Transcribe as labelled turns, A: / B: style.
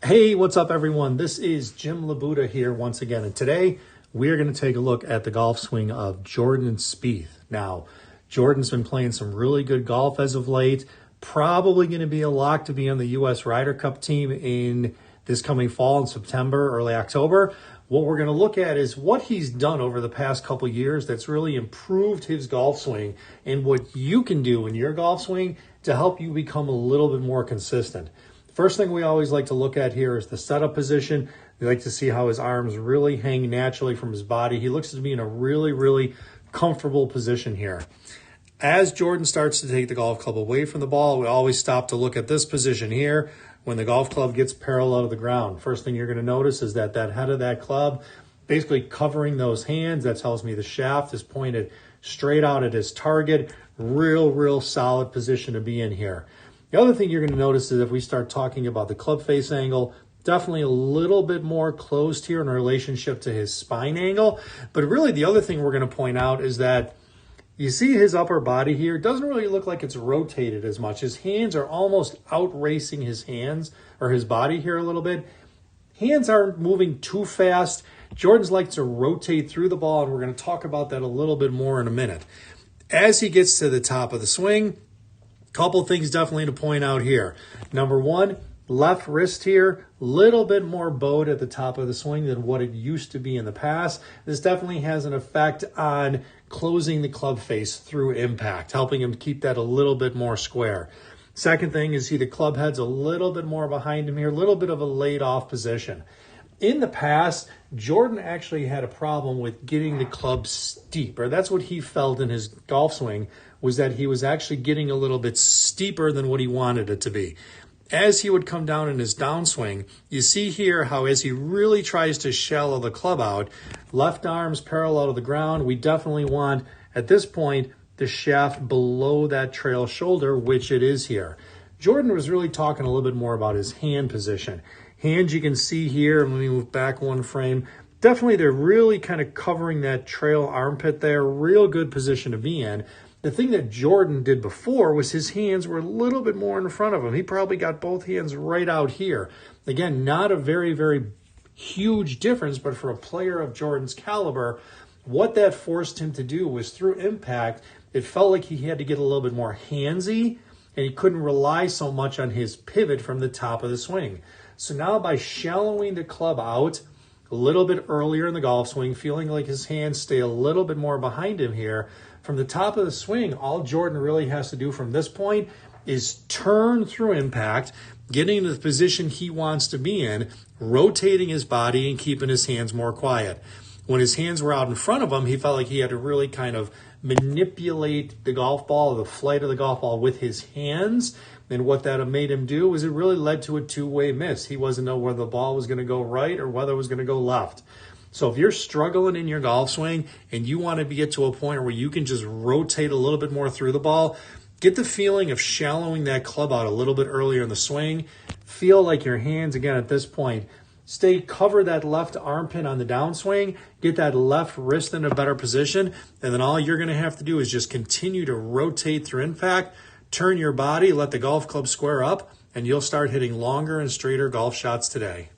A: Hey, what's up everyone? This is Jim LaBuda here once again, and today we're going to take a look at the golf swing of Jordan Spieth. Now, Jordan's been playing some really good golf as of late, probably going to be a lock to be on the U.S. Ryder Cup team in this coming fall in September, early October. What we're going to look at is what he's done over the past couple years that's really improved his golf swing and what you can do in your golf swing to help you become a little bit more consistent. First thing we always like to look at here is the setup position. We like to see how his arms really hang naturally from his body. He looks to be in a really comfortable position here. As Jordan starts to take the golf club away from the ball, we always stop to look at this position here when the golf club gets parallel to the ground. First thing you're going to notice is that head of that club basically covering those hands. That tells me the shaft is pointed straight out at his target. Real solid position to be in here. The other thing you're going to notice is if we start talking about the club face angle, definitely a little bit more closed here in relationship to his spine angle. But really the other thing we're going to point out is that you see his upper body here doesn't really look like it's rotated as much. His hands are almost out racing his hands or his body here a little bit. Hands aren't moving too fast. Jordan's like to rotate through the ball, and we're going to talk about that a little bit more in a minute. As he gets to the top of the swing, couple things definitely to point out here. Number one, left wrist here, little bit more bowed at the top of the swing than what it used to be in the past. This definitely has an effect on closing the club face through impact, helping him keep that a little bit more square. Second thing is the club head's a little bit more behind him here, a little bit of a laid off position. In the past, Jordan actually had a problem with getting the club steep, or that's what he felt in his golf swing, was that he was actually getting a little bit steeper than what he wanted it to be. As he would come down in his downswing, you see here how as he really tries to shallow the club out, left arm's parallel to the ground, we definitely want, at this point, the shaft below that trail shoulder, which it is here. Jordan was really talking a little bit more about his hand position. Hands you can see here, let me move back one frame. Definitely they're really kind of covering that trail armpit there. Real good position to be in. The thing that Jordan did before was his hands were a little bit more in front of him. He probably got both hands right out here. Again, not a very huge difference, but for a player of Jordan's caliber, what that forced him to do was through impact, it felt like he had to get a little bit more handsy, and he couldn't rely so much on his pivot from the top of the swing. So now by shallowing the club out a little bit earlier in the golf swing, feeling like his hands stay a little bit more behind him here, from the top of the swing, all Jordan really has to do from this point is turn through impact, getting into the position he wants to be in, rotating his body and keeping his hands more quiet. When his hands were out in front of him, he felt like he had to really kind of manipulate the golf ball, the flight of the golf ball with his hands. And what that made him do was it really led to a two-way miss. He wasn't know whether the ball was going to go right or whether it was going to go left. So if you're struggling in your golf swing and you want to get to a point where you can just rotate a little bit more through the ball, get the feeling of shallowing that club out a little bit earlier in the swing. Feel like your hands, again, at this point, cover that left armpit on the downswing, get that left wrist in a better position, and then all you're going to have to do is just continue to rotate through impact, turn your body, let the golf club square up, and you'll start hitting longer and straighter golf shots today.